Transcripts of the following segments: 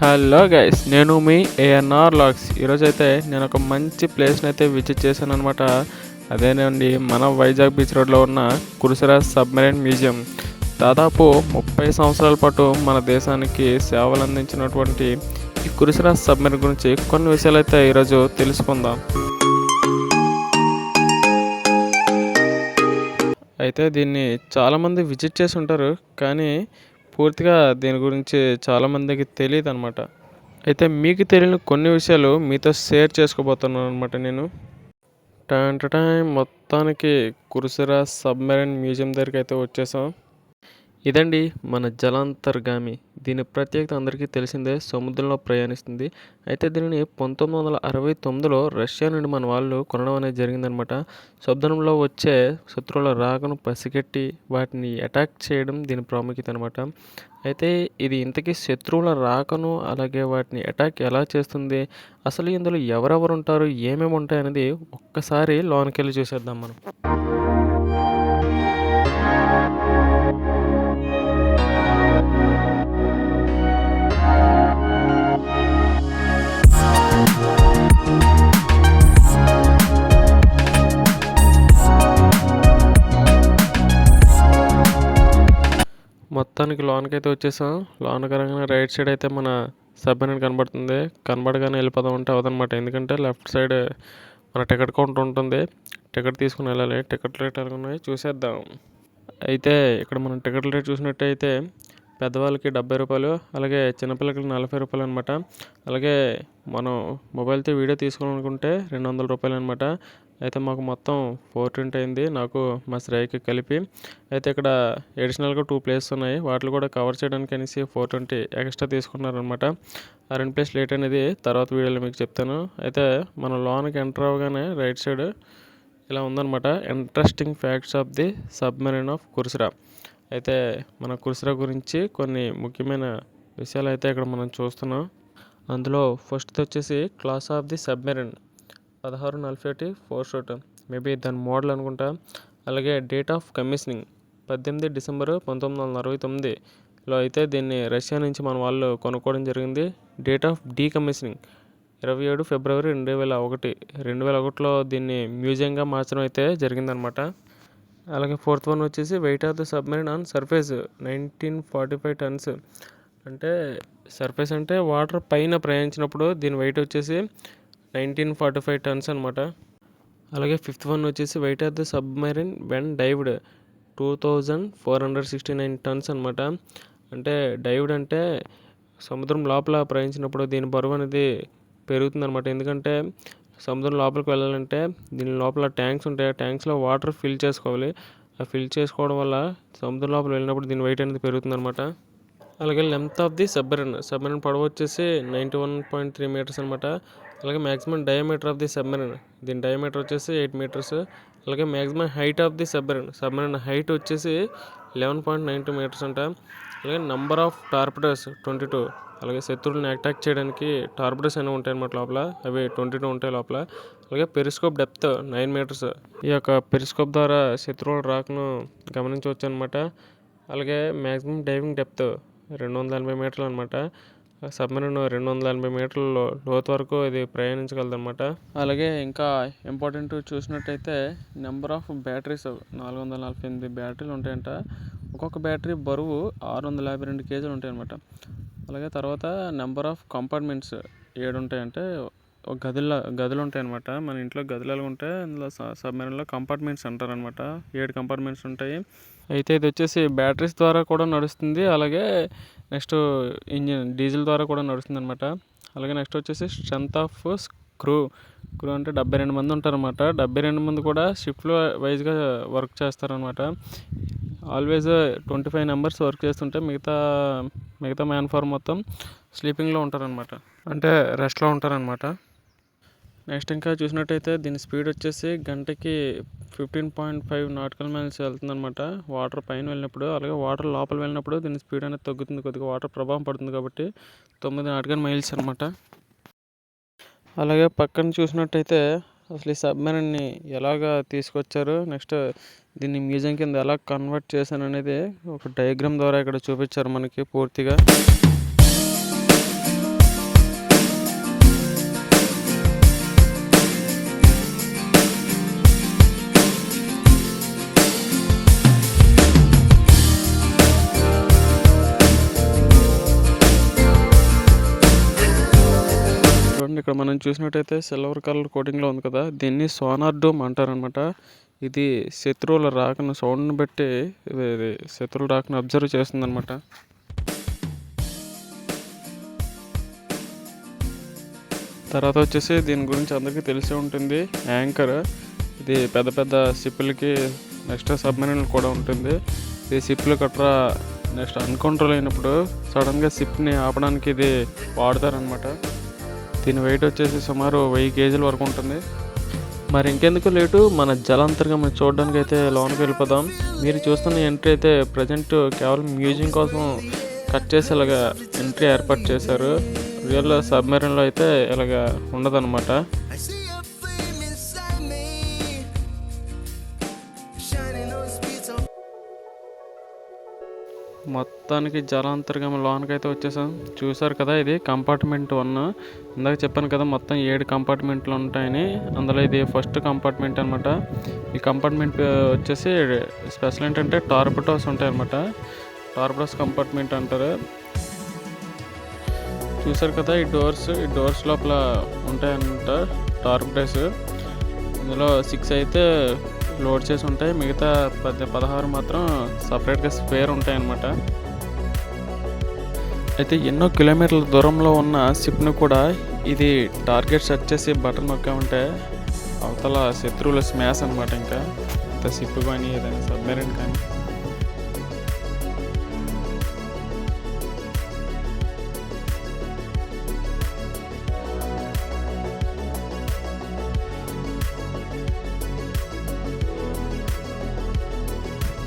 Hello guys, నేను మీ ANR logs. ఈరోజైతే నేను ఒక మంచి ప్లేస్ని అయితే విజిట్ చేశాను అనమాట. అదేనండి మన వైజాగ్ బీచ్ రోడ్లో ఉన్న కుర్సురా సబ్మెరైన్ మ్యూజియం. దాదాపు 30 సంవత్సరాల పాటు మన దేశానికి సేవలు అందించినటువంటి ఈ కుర్సురా సబ్మెరైన్ గురించి కొన్ని విషయాలు అయితే ఈరోజు తెలుసుకుందాం. అయితే దీన్ని చాలామంది విజిట్ చేసి ఉంటారు, కానీ పూర్తిగా దీని గురించి చాలామందికి తెలియదు అనమాట. అయితే మీకు తెలియని కొన్ని విషయాలు మీతో షేర్ చేసుకోబోతున్నాను అనమాట. నేను మొత్తానికి కుర్సురా సబ్మెరైన్ మ్యూజియం దగ్గరికి అయితే వచ్చేసాం. ఇదండి మన జలాంతర్గామి. దీని ప్రత్యేకత అందరికీ తెలిసిందే, సముద్రంలో ప్రయాణిస్తుంది. అయితే దీనిని 1969లో రష్యా నుండి మన వాళ్ళు కొనడం అనేది జరిగిందనమాట. సముద్రంలో వచ్చే శత్రువుల రాకను పసిగట్టి వాటిని అటాక్ చేయడం దీని ప్రాముఖ్యత అనమాట. అయితే ఇది ఇంతకీ శత్రువుల రాకను అలాగే వాటిని అటాక్ ఎలా చేస్తుంది, అసలు ఇందులో ఎవరెవరు ఉంటారు, ఏమేమి ఉంటాయి అనేది ఒక్కసారి లోనికి చూసేద్దాం మనం. మొత్తానికి లోనకైతే వచ్చేసాం. లోనకి రాగానే రైట్ సైడ్ అయితే మన సబ్మెరైన్ కనబడుతుంది. కనబడగానే వెళ్ళిపోదాం అంటే అవదనమాట. ఎందుకంటే లెఫ్ట్ సైడ్ మన టికెట్ కౌంటర్ ఉంటుంది. టికెట్ తీసుకుని వెళ్ళాలి. టికెట్ రేట్ ఎలా ఉన్నాయి చూసేద్దాం. అయితే ఇక్కడ మనం టికెట్ రేట్ చూసినట్టయితే పెద్దవాళ్ళకి 70 రూపాయలు, అలాగే చిన్నపిల్లలకి 40 రూపాయలు అనమాట. అలాగే మనం మొబైల్తో వీడియో తీసుకోవాలనుకుంటే 200 రూపాయలు అనమాట. అయితే మాకు మొత్తం 420 అయింది, నాకు మా శ్రేయకి కలిపి. అయితే ఇక్కడ అడిషనల్గా 2 ప్లేసెస్ ఉన్నాయి, వాటిని కూడా కవర్ చేయడానికి అనేసి 420 ఎక్స్ట్రా తీసుకున్నారనమాట. ఆ 2 ప్లేస్ లేట్ అనేది తర్వాత వీడియోలో మీకు చెప్తాను. అయితే మనం లోన్కి ఎంటర్ అవ్వగానే రైట్ సైడ్ ఇలా ఉందన్నమాట, interesting facts of the submarine of Kursura. అయితే మన కుర్సురా గురించి కొన్ని ముఖ్యమైన విషయాలు అయితే ఇక్కడ మనం చూస్తున్నాం. అందులో ఫస్ట్ వచ్చేసి క్లాస్ ఆఫ్ ది సబ్మెరైన్ 1641 ఫోర్షూట్, మేబీ దాని మోడల్ అనుకుంటా. అలాగే డేట్ ఆఫ్ కమిషనింగ్ 18 డిసెంబర్ 1969లో అయితే దీన్ని రష్యా నుంచి మన వాళ్ళు కొనుక్కోవడం జరిగింది. డేట్ ఆఫ్ డీకమిషనింగ్ 27 ఫిబ్రవరి 2001లో దీన్ని మ్యూజియంగా మార్చడం అయితే జరిగిందనమాట. అలాగే ఫోర్త్ వన్ వచ్చేసి weight of the submarine on surface 1945 turns. అంటే సర్ఫేస్ అంటే వాటర్ పైన ప్రయాణించినప్పుడు దీని వెయిట్ వచ్చేసి 1945 టన్స్ అనమాట. అలాగే ఫిఫ్త్ వన్ వచ్చేసి weight of the submarine when dived 2469 turns అనమాట. అంటే డైవ్డ్ అంటే సముద్రం లోపల ప్రయాణించినప్పుడు దీని బరువు అనేది పెరుగుతుంది అనమాట. ఎందుకంటే సముద్రం లోపలికి వెళ్ళాలంటే దీని లోపల ట్యాంక్స్ ఉంటాయి, ఆ ట్యాంక్స్లో వాటర్ ఫిల్ చేసుకోవాలి. ఆ ఫిల్ చేసుకోవడం వల్ల సముద్రం లోపల వెళ్ళినప్పుడు దీని వెయిట్ అనేది పెరుగుతుంది అనమాట. అలాగే లెంత్ ఆఫ్ ది సబ్మెరైన్ పొడవు వచ్చేసి 91.3 మీటర్స్ అనమాట. అలాగే maximum diameter of the submarine, దీని డయామీటర్ వచ్చేసి 8 మీటర్స్. అలాగే maximum height of the submarine height వచ్చేసి 11.92 మీటర్స్ అంట. అలాగే నంబర్ ఆఫ్ టార్పిడోస్ 22. అలాగే శత్రువులను అటాక్ చేయడానికి టార్పిడోస్ అనేవి ఉంటాయి అన్నమాట లోపల, అవి 22 ఉంటాయి లోపల. అలాగే పెరిస్కోప్ డెప్త్ 9 మీటర్స్. ఈ యొక్క పెరిస్కోప్ ద్వారా శత్రువుల రాకను గమనించవచ్చు అనమాట. అలాగే మ్యాక్సిమం డైవింగ్ డెప్త్ 280 మీటర్లు అనమాట. సబ్మెరైన్ 280 మీటర్ల లోతు వరకు ఇది ప్రయాణించగలదు అనమాట. అలాగే ఇంకా ఇంపార్టెంట్ చూసినట్టయితే నెంబర్ ఆఫ్ బ్యాటరీస్ 448 బ్యాటరీలు ఉంటాయంట. ఒక్కొక్క బ్యాటరీ బరువు 652 కేజీలు ఉంటాయి అనమాట. అలాగే తర్వాత నెంబర్ ఆఫ్ కంపార్ట్మెంట్స్ 7 ఉంటాయి. అంటే ఒక గదులు ఉంటాయి అనమాట. మన ఇంట్లో గదులు ఉంటే అందులో సబ్మెరైన్లో కంపార్ట్మెంట్స్ అంటారు అనమాట. 7 కంపార్ట్మెంట్స్ ఉంటాయి. అయితే ఇది వచ్చేసి బ్యాటరీస్ ద్వారా కూడా నడుస్తుంది. అలాగే నెక్స్ట్ ఇంజిన్ డీజిల్ ద్వారా కూడా నడుస్తుంది అనమాట. అలాగే నెక్స్ట్ వచ్చేసి స్ట్రెంత్ ఆఫ్ క్రూ అంటే 72 మంది ఉంటారనమాట. 72 మంది కూడా షిఫ్ట్లో వైజ్గా వర్క్ చేస్తారనమాట. ఆల్వేస్ 25 మెంబర్స్ వర్క్ చేస్తుంటే మిగతా మ్యాన్ పవర్ మొత్తం స్లీపింగ్లో ఉంటారనమాట, అంటే రెస్ట్లో ఉంటారనమాట. నెక్స్ట్ ఇంకా చూసినట్టయితే దీని స్పీడ్ వచ్చేసి గంటకి 15.5 నాటికల్ మైల్స్ వెళ్తుందనమాట వాటర్ పైన వెళ్ళినప్పుడు. అలాగే వాటర్ లోపల వెళ్ళినప్పుడు దీని స్పీడ్ అనేది తగ్గుతుంది, కొద్దిగా వాటర్ ప్రభావం పడుతుంది కాబట్టి 9 నాటికల్ మైల్స్ అనమాట. అలాగే పక్కన చూసినట్టయితే అసలు ఈ సబ్మెరైన్ని ఎలాగా తీసుకొచ్చారు, నెక్స్ట్ దీన్ని మ్యూజియం కింద ఎలా కన్వర్ట్ చేశాను అనేది ఒక డయాగ్రామ్ ద్వారా ఇక్కడ చూపించారు మనకి పూర్తిగా. ఇక్కడ మనం చూసినట్టయితే సిల్వర్ కలర్ కోటింగ్లో ఉంది కదా, దీన్ని సోనార్ డూమ్ అంటారనమాట. ఇది శత్రువుల రాకను సౌండ్ని బట్టి ఇది శత్రువుల రాకను అబ్జర్వ్ చేస్తుంది అనమాట. తర్వాత వచ్చేసి దీని గురించి అందరికీ తెలిసే ఉంటుంది, యాంకర్. ఇది పెద్ద పెద్ద షిప్పులకి నెక్స్ట్ సబ్మెరీన్లు కూడా ఉంటుంది. ఇది షిప్లు గట్రా నెక్స్ట్ అన్కంట్రోల్ అయినప్పుడు సడన్గా షిప్ని ఆపడానికి ఇది వాడతారనమాట. దీని వెయిట్ వచ్చేసి సుమారు 1000 కేజీల వరకు ఉంటుంది. మరి ఇంకెందుకు లేటు, మన జలాంతర్గామిని చూడడానికి అయితే లోనికి వెళ్ళిపోదాం. మీరు చూస్తున్న ఎంట్రీ అయితే ప్రజెంట్ కేవలం మ్యూజియం కోసం కట్ చేసి ఇలాగా ఎంట్రీ ఏర్పాటు చేశారు. రియల్ సబ్మెరీన్లో అయితే ఇలాగ ఉండదన్నమాట. మొత్తానికి జలాంతర్గామి లోనికి అయితే వచ్చేసాం. చూసారు కదా, ఇది కంపార్ట్మెంట్ 1. ఇందాక చెప్పాను కదా మొత్తం 7 కంపార్ట్మెంట్లు ఉంటాయని. అందులో ఇది ఫస్ట్ కంపార్ట్మెంట్ అనమాట. ఈ కంపార్ట్మెంట్ వచ్చేసి స్పెషల్ ఏంటంటే టార్పెడోస్ ఉంటాయి అనమాట. టార్పెడోస్ కంపార్ట్మెంట్ అంటారు. చూసారు కదా, ఈ డోర్స్ లోపల ఉంటాయన్నమాట టార్పెడోస్. ఇందులో 6 అయితే లోడ్ చేసి ఉంటాయి, మిగతా 16 మాత్రం సపరేట్గా స్పేర్ ఉంటాయన్నమాట. అయితే ఎన్నో కిలోమీటర్ల దూరంలో ఉన్న షిప్ను కూడా ఇది టార్గెట్ సెట్ చేసి బటన్ నొక్కామంటే అవతల శత్రువుల స్మాష్ అనమాట. ఇంకా షిప్ కానీ ఏదైనా సబ్మెరీన్ కానీ.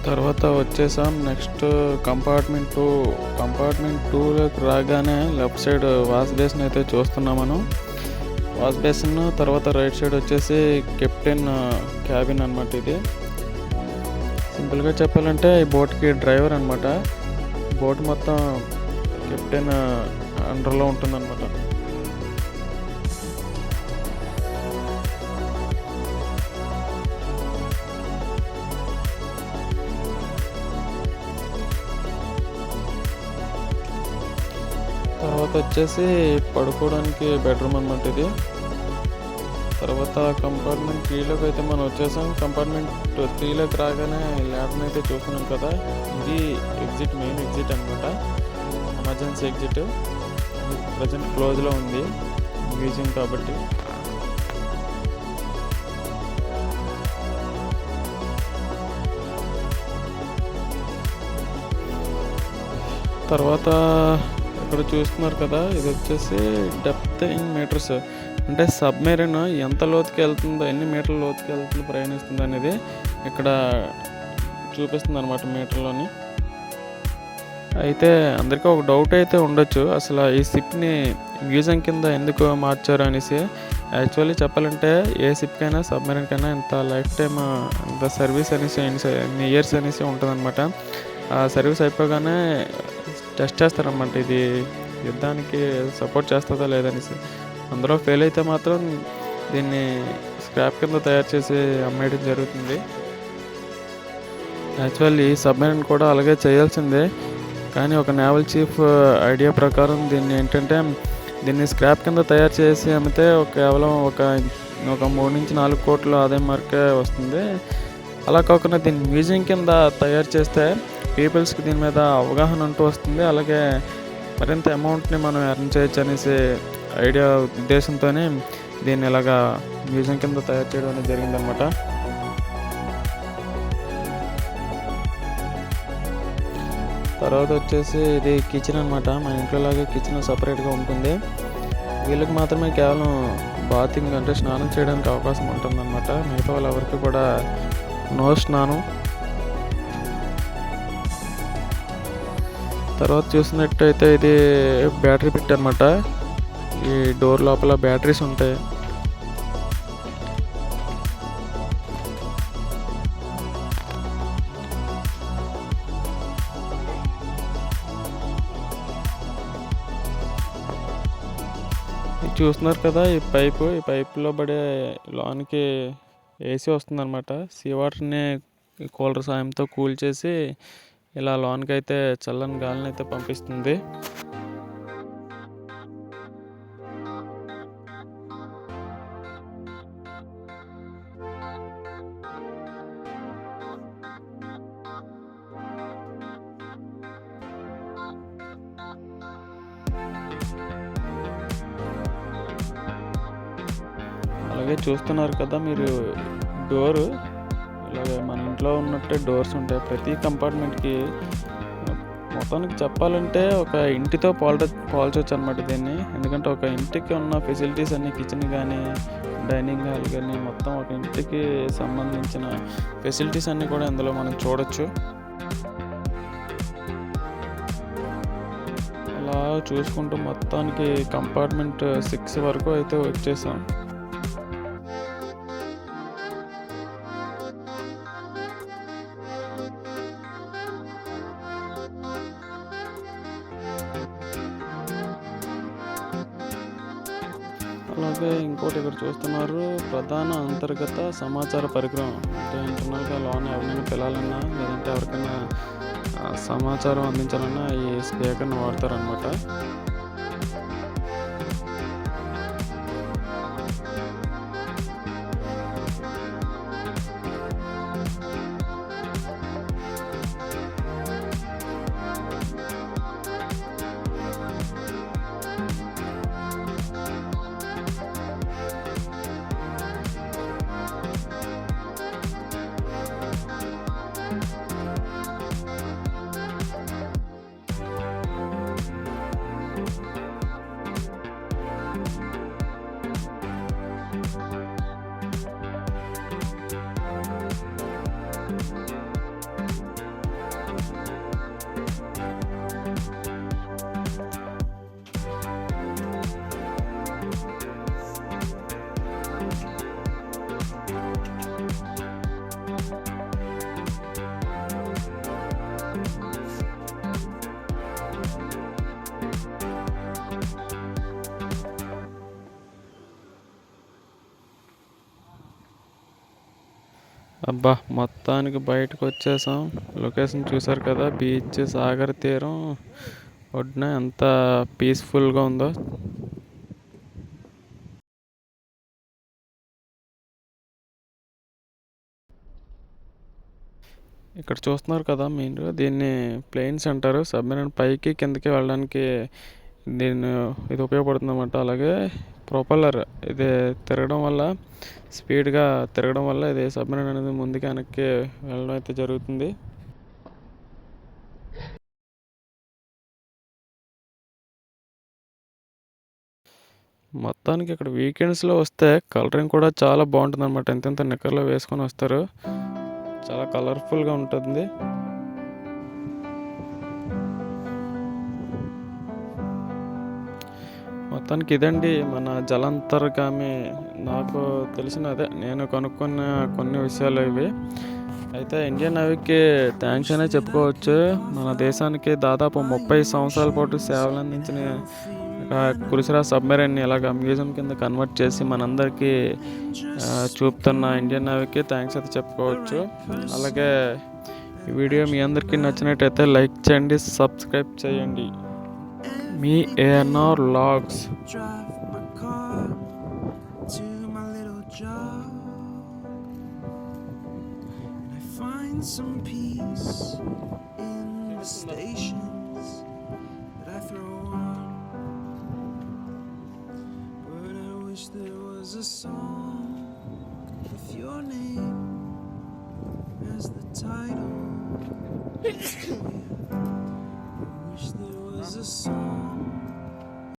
తర్వాత వచ్చేసాం నెక్స్ట్ కంపార్ట్మెంట్ 2లోకి రాగానే లెఫ్ట్ సైడ్ వాష్ బేసిన్ అయితే చూస్తున్నాం మనం. వాష్ బేసిన్ తర్వాత రైట్ సైడ్ వచ్చేసి కెప్టెన్ క్యాబిన్ అనమాట. ఇది సింపుల్గా చెప్పాలంటే ఈ బోట్కి డ్రైవర్ అనమాట. బోట్ మొత్తం కెప్టెన్ అండర్లో ఉంటుందన్నమాట. తర్వాత వచ్చేసి పడుకోవడానికి బెడ్రూమ్ అనమాట ఇది. తర్వాత కంపార్ట్మెంట్ 3లోకి అయితే మనం వచ్చేసాం. కంపార్ట్మెంట్ 3లోకి రాగానే ల్యాబ్ని అయితే చూస్తున్నాం కదా, ఇది మెయిన్ ఎగ్జిట్ అనమాట. Emergency exit. ప్రజెంట్ క్లోజ్లో ఉంది మ్యూజియం కాబట్టి. తర్వాత ఇక్కడ చూస్తున్నారు కదా, ఇది వచ్చేసి డెప్త్ ఇన్ మీటర్స్. అంటే సబ్మెరీన్ ఎంత లోతుకి వెళ్తుందో, ఎన్ని మీటర్ల లోతుకి వెళ్తుందో, ప్రయాణిస్తుంది అనేది ఇక్కడ చూపిస్తుంది అనమాట మీటర్లోని. అయితే అందరికీ ఒక డౌట్ అయితే ఉండొచ్చు, అసలు ఈ షిప్ని మ్యూజియం కింద ఎందుకు మార్చారు అనేసి. యాక్చువల్లీ చెప్పాలంటే ఏ షిప్కైనా సబ్మెరీన్కైనా ఇంత లైఫ్ టైమ్ ఇంత సర్వీస్ అనేసి ఎన్ని ఇయర్స్ అనేసి ఉంటుంది అనమాట. ఆ సర్వీస్ అయిపోగానే టెస్ట్ చేస్తారన్నమాట, ఇది యుద్ధానికి సపోర్ట్ చేస్తుందా లేదనేసి. అందులో ఫెయిల్ అయితే మాత్రం దీన్ని స్క్రాప్ కింద తయారు చేసి అమ్మేయడం జరుగుతుంది. యాక్చువల్లీ సబ్మెరీన్ కూడా అలాగే చేయాల్సిందే, కానీ ఒక నేవల్ చీఫ్ ఐడియా ప్రకారం దీన్ని స్క్రాప్ కింద తయారు చేసి అమ్మితే కేవలం ఒక 3 నుంచి 4 కోట్ల ఆదాయం వరకే వస్తుంది. అలా కాకుండా దీన్ని మ్యూజియం కింద తయారు చేస్తే పీపుల్స్కి దీని మీద అవగాహన అంటూ వస్తుంది. అలాగే మరింత అమౌంట్ని మనం ఎర్న్ చేయొచ్చు అనేసి ఐడియా ఉద్దేశంతోనే దీన్ని ఇలాగా మ్యూజియం కింద తయారు చేయడం అనేది జరిగిందనమాట. తర్వాత వచ్చేసి ఇది కిచెన్ అనమాట. మన ఇంట్లో లాగే కిచెన్ సపరేట్గా ఉంటుంది. వీళ్ళకి మాత్రమే కేవలం బాతింగ్ అంటే స్నానం చేయడానికి అవకాశం ఉంటుందన్నమాట. మిగతా వాళ్ళు ఎవరికి కూడా నో స్నానం. తర్వాత చూసినట్టయితే ఇది బ్యాటరీ పిట్ అనమాట. ఈ డోర్ లోపల బ్యాటరీస్ ఉంటాయి. చూస్తున్నారు కదా, ఈ పైపులో పడే లోనికి ఏసీ వస్తుందన్నమాట. సీ వాటర్ని కూలర్ సాయంతో కూల్ చేసి ఇలా లోనికి అయితే చల్లని గాలిని అయితే పంపిస్తుంది. అలాగే చూస్తున్నారు కదా మీరు, డోరు ఇలాగ మన ఇంట్లో ఉన్నట్టే డోర్స్ ఉంటాయి ప్రతి కంపార్ట్మెంట్కి. మొత్తానికి చెప్పాలంటే ఒక ఇంటితో పోల్చొచ్చు అనమాట దీన్ని. ఎందుకంటే ఒక ఇంటికి ఉన్న ఫెసిలిటీస్ అన్నీ, కిచెన్ కానీ, డైనింగ్ హాల్ కానీ, మొత్తం ఒక ఇంటికి సంబంధించిన ఫెసిలిటీస్ అన్నీ కూడా ఇందులో మనం చూడొచ్చు. అలా చూసుకుంటూ మొత్తానికి కంపార్ట్మెంట్ 6 వరకు అయితే వచ్చేసాం. అలాగే ఇంకోటి ఇక్కడ చూస్తున్నారు, ప్రధాన అంతర్గత సమాచార పరికరం. అంటే ఇంటర్నల్గా లోన్ ఎవరినైనా పిలాలన్నా, లేదంటే ఎవరికైనా సమాచారం అందించాలన్నా ఈ స్పీకర్ని వాడతారనమాట. అబ్బా, మొత్తానికి బయటకు వచ్చేసాం. లొకేషన్ చూసారు కదా, బీచ్, సాగర్ తీరం ఒడ్డున ఎంత పీస్ఫుల్గా ఉందో. ఇక్కడ చూస్తున్నారు కదా మీరు, దీన్ని ప్లేన్స్ అంటారు. సబ్మెరైన్ పైకి కిందకి వెళ్ళడానికి ఇది ఉపయోగపడుతుంది అన్నమాట. అలాగే ప్రొపెల్లర్ ఇది తిరగడం వల్ల, స్పీడ్గా తిరగడం వల్ల ఇది సబ్మెరైన్ అనేది ముందుకి వెనక్కి వెళ్ళడం అయితే జరుగుతుంది. మొత్తానికి ఇక్కడ వీకెండ్స్లో వస్తే కలరింగ్ కూడా చాలా బాగుంటుంది అనమాట. ఎంతెంత నిక్కర్లో వేసుకొని వస్తారు, చాలా కలర్ఫుల్గా ఉంటుంది. మొత్తానికి ఇదండి మన జలాంతర్గామి. నాకు తెలిసినదే, నేను కనుక్కున్న కొన్ని విషయాలు ఇవి. అయితే ఇండియన్ నేవీకి థ్యాంక్స్ అనే చెప్పుకోవచ్చు. మన దేశానికి దాదాపు 30 సంవత్సరాల పాటు సేవలు అందించిన కురిసిరా సబ్మెరైన్ని ఇలాగ మ్యూజియం కింద కన్వర్ట్ చేసి మనందరికీ చూపుతున్న ఇండియన్ నేవీకి థ్యాంక్స్ అయితే చెప్పుకోవచ్చు. అలాగే ఈ వీడియో మీ అందరికీ నచ్చినట్టయితే లైక్ చేయండి, సబ్స్క్రైబ్ చేయండి. మీ ANR Vlogs. Some peace in the stations that I throw on, but I wish there was a song with your name as the title. I wish there was a song